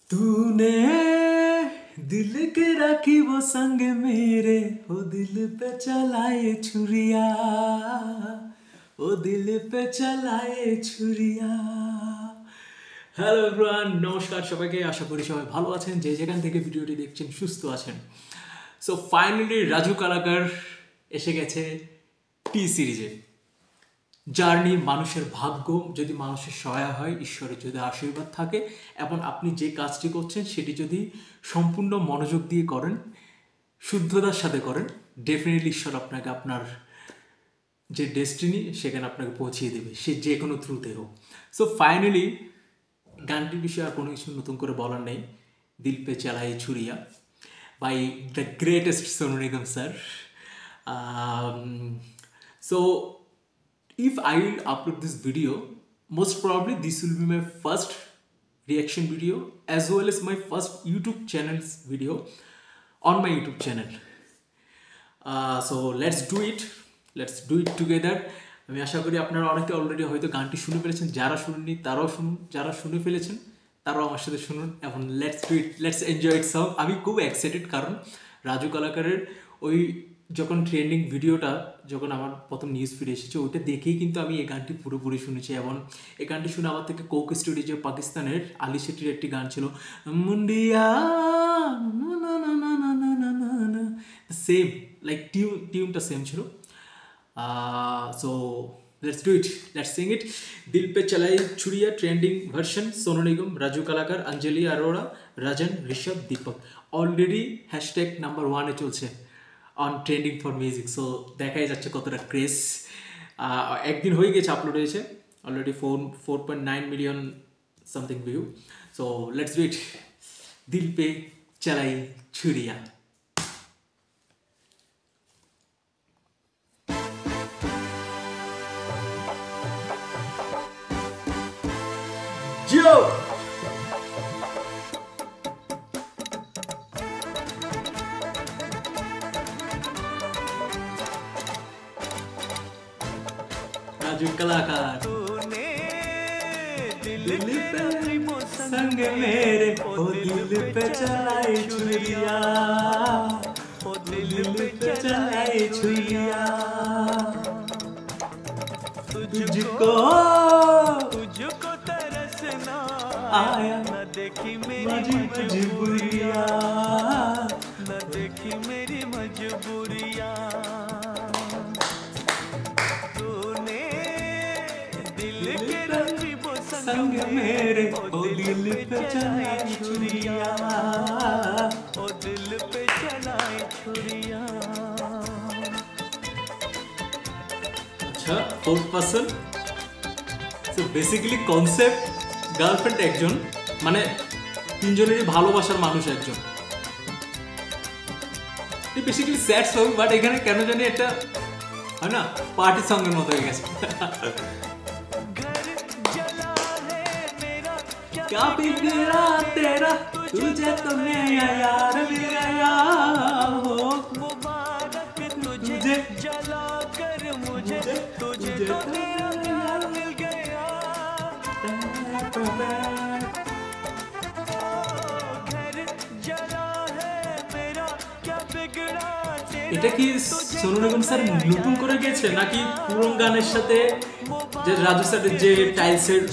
तूने दिल के रखी वो संग मेरे, ओ दिल पे चलाए छुरिया, ओ दिल पे चलाए छुरिया। হ্যালো এভরিওয়ান, নমস্কার সবাইকে। আশা করি সবাই ভালো আছেন, যে যেখান থেকে ভিডিওটি দেখছেন সুস্থ আছেন। সো ফাইনালি রাজু কালাকার এসে গেছে টি সিরিজে। জার্নি মানুষের ভাগ্য যদি মানুষের সহায় হয়, ঈশ্বরের যদি আশীর্বাদ থাকে এবং আপনি যে কাজটি করছেন সেটি যদি সম্পূর্ণ মনোযোগ দিয়ে করেন, শুদ্ধতার সাথে করেন, ডেফিনেটলি ঈশ্বর আপনাকে আপনার যে ডেস্টিনি সেখানে আপনাকে পৌঁছিয়ে দেবে, সে যে কোনো থ্রুতে হোক। সো ফাইনালি গানটির বিষয়ে আর কোনো কিছু নতুন করে বলার নেই। দিল পে চালায়ে ছুরিয়া by the greatest Sonu Nigam sir. So if I will upload this video, most probably this will be my first reaction video as well as my first YouTube channel's video on my YouTube channel. So let's do it together. আমি আশা করি আপনারা অনেকে already হয়তো গানটি শুনে ফেলেছেন, যারা শুনেননি তারাও শুনুন, যারা শুনে ফেলেছেন তারাও আমার সাথে শুনুন এবং লেটস এনজয় ইট সং। আমি খুব এক্সাইটেড, কারণ রাজু কালাকারের ওই যখন ট্রেন্ডিং ভিডিওটা যখন আমার প্রথম নিউজ ফিড এসেছে, ওইটা দেখেই কিন্তু আমি এই গানটি পুরোপুরি শুনেছি। এবং এই গানটি শুনে আমার থেকে কোক স্টুডিও যে পাকিস্তানের আলি শেট্টির একটি গান ছিল মুন্ডিয়া, সেম লাইক টিউনটা সেম ছিল। So let's do it, let's sing it. दिल पे चलाई छुरिया ट्रेंडिंग वर्जन, सोनू निगम, राजू कलाकार, अंजलि अरोड़ा, राजन, ऋषभ, दीपक। অলরেডি হ্যাশট্যাগ নাম্বার 1-এ চলছে on trending for music. So দেখাই যাচ্ছে কতটা ক্রেজ। একদিন হয়ে গেছে, আপলোড হয়েছে already 4.9 million something view. So let's do it, দিল পে চলাই ছুরিয়া। Yo! राजू कलाकार, तूने दिल पे संग मेरे, ओ दिल पे चलाए छुरिया, ओ दिल पे चलाए छुरिया। तुझको आया न देखी मेरी मजबूरिया, न देखी मेरी मजबूरिया। तूने दिल के रखी वो संग मेरे, ओ दिल पे चलाई छुरिया, ओ दिल पे चलाई छुरिया। अच्छा, fourth person. So basically concept, girlfriend একজন, মানে তিনজনেরই ভালোবাসার মানুষ একজন। বেসিক্যালি স্যাড সং, বাট এখানে কেন জানি একটা হয় না পার্টি সঙ্গের মতো হয়ে গেছে। क्या बिगड़ा तेरा तुझे तो नया यार मिल गया हो, मुबारक तुझे जला कर मुझे, तुझे तो नया यार मिल गया। এটা কি সোনু নিগম স্যার নতুন করে গেছে নাকি পুরনো গানের সাথে যে রাজু স্যারের যে টাইলসের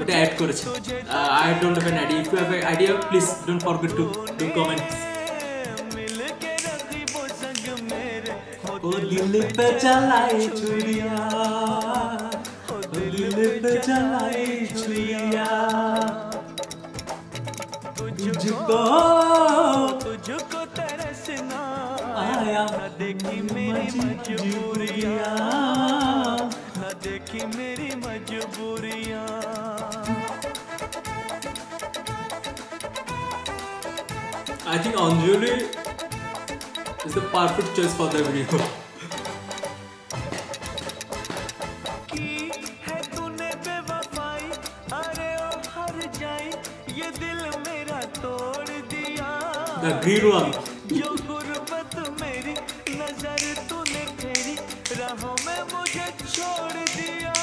ওটা অ্যাড করেছে? I don't have an idea. If you have an idea, please don't forget to do comments. ओ दिल पे चलाए छुरिया, ओ दिल पे चलाए छुरिया। तुझको तरसना आया, न देखी मेरी मजबूरिया, न देखी मेरी मजबूरिया। I think Anjali is the perfect choice for the video. The green one. जो गुर्बत मेरी नजर तूने फेरी, राहों में मुझे छोड़ दिया।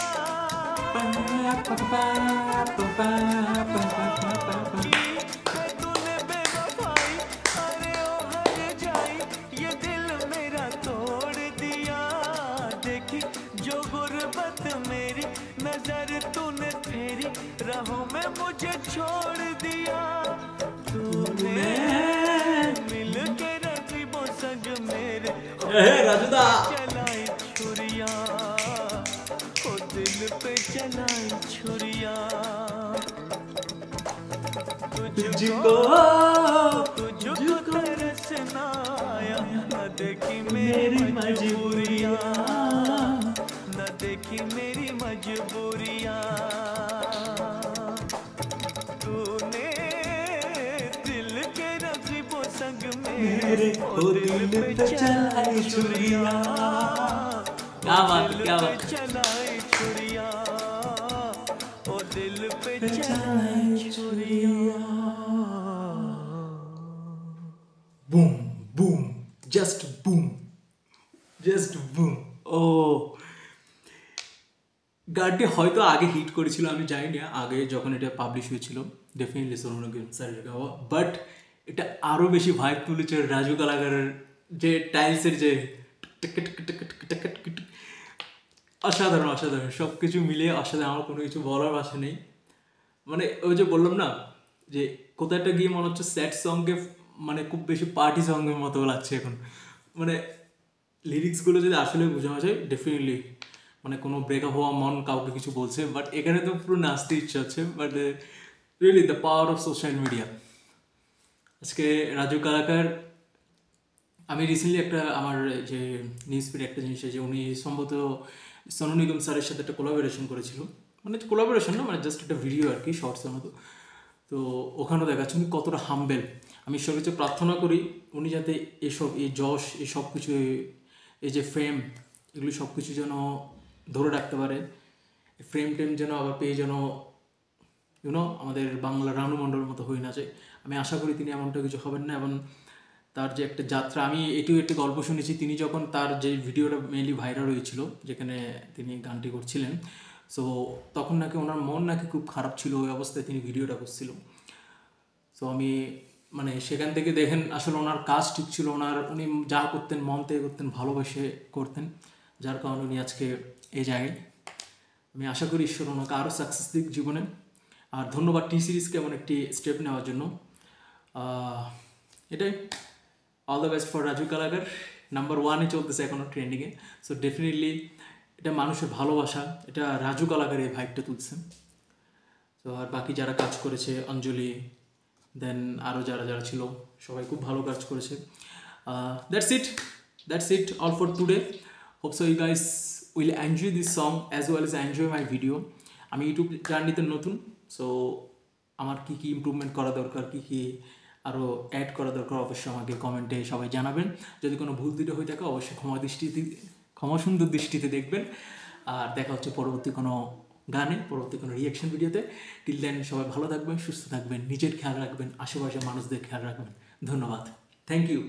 मुझे छोड़ दिया तूने मिल के रकीबों संग मेरे राजूदा चलाई छुरिया ओ दिल पे चलाई छुरिया तुझको तरस ना आया न देखी मेरी मजबूरियां न देखी मेरी मजबूरियां तूने दिल के रकीबों संग मेरे ओ दिल पे चलाई छुरिया। क्या बात है, क्या बात है। चलाई छुरिया ओ दिल पे चलाई छुरिया। Boom boom just boom. ও গানটি হয়তো আগে হিট করেছিল, আমি জানি না আগে যখন এটা পাবলিশ হয়েছিল, ডেফিনেটলি সোনু নিগম স্যারের গাওয়া, বাট এটা আরও বেশি ভাইব তুলেছে রাজু কালাকারের যে টাইলসের যে অসাধারণ অসাধারণ সব কিছু মিলিয়ে অসাধারণ। আমার কোনো কিছু বলার ভাষা নেই। মানে ওই যে বললাম না যে কোথাটা গিয়ে মনে হচ্ছে স্যাড সঙ্গে মানে খুব বেশি পার্টি সঙ্গের মতো লাগছে এখন। মানে লিরিক্সগুলো যদি আসলে বোঝানো যায় ডেফিনেটলি মানে কোনো ব্রেকআপ হওয়া মন কাউকে কিছু বলছে, বাট এখানে তো পুরো নাচতে ইচ্ছা হচ্ছে। But really the power of social media. আজকে রাজু কালাকার, আমি রিসেন্টলি একটা আমার যে নিউজ ফিডে একটা জিনিস আছে, উনি সম্ভবত সোনু নিগম স্যারের সাথে একটা কোলাবোরেশন করেছিল, মানে কোলাবোরেশন না, মানে জাস্ট একটা ভিডিও আর কি, শর্টসের মতো। তো ওখানেও দেখাচ্ছে উনি কতটা হাম্বেল। আমি ঈশ্বরের কাছে প্রার্থনা করি উনি যাতে এসব এই যশ এই সব কিছু এই যে ফ্রেম এগুলি সব কিছু যেন ধরে রাখতে পারে, ফ্রেম টেম যেন আবার পেয়ে যেন আমাদের বাংলা রানু মণ্ডলের মতো হয়ে না যায়। আমি আশা করি তিনি এমনটা কিছু হবেন না। এবং তার যে একটা যাত্রা, আমি এটিও একটি গল্প শুনেছি, তিনি যখন তার যে ভিডিওটা মেনলি ভাইরাল হয়েছিল যেখানে তিনি গানটি করছিলেন, সো তখন নাকি ওনার মন নাকি খুব খারাপ ছিল, ওই অবস্থায় তিনি ভিডিওটা করছিল। সো আমি মানে সেখান থেকে দেখেন আসলে ওনার কাজ ঠিক ছিল, উনি যা করতেন মন থেকে করতেন, ভালোবেসে করতেন, যার কারণে উনি আজকে এই জায়গায়। আমি আশা করি ঈশ্বর ওনাকে আরও সাকসেস দিক জীবনে। আর ধন্যবাদ টি সিরিজকে এমন একটি স্টেপ নেওয়ার জন্য। এটাই, all the best for Raju Kalakar. Number 1-এ চলতেছে এখনও ট্রেন্ডিংয়ে। সো ডেফিনেটলি এটা মানুষের ভালোবাসা, এটা রাজু কালাকার এই ভাইবটা তুলছে। তো আর বাকি যারা কাজ করেছে, অঞ্জলি, দেন আরও যারা যারা ছিল সবাই খুব ভালো কাজ করেছে। That's it all for today. Hope so you guys will enjoy this song as well as enjoy my video. আমি ইউটিউব জার্নিতে নতুন, সো আমার কী কী ইমপ্রুভমেন্ট করা দরকার, কী কী আরও অ্যাড করা দরকার, অবশ্যই আমাকে কমেন্টে সবাই জানাবেন। যদি কোনো ভুল ত্রুটি হয়ে থাকে অবশ্যই ক্ষমা সুন্দর দৃষ্টিতে দেখবেন। আর দেখা হচ্ছে পরবর্তী কোনো গানে, পরবর্তী কোনো রিয়াকশন ভিডিওতে। টিল দেন সবাই ভালো থাকবেন, সুস্থ থাকবেন, নিজের খেয়াল রাখবেন, আশেপাশের মানুষদের খেয়াল রাখবেন। ধন্যবাদ, থ্যাংক ইউ।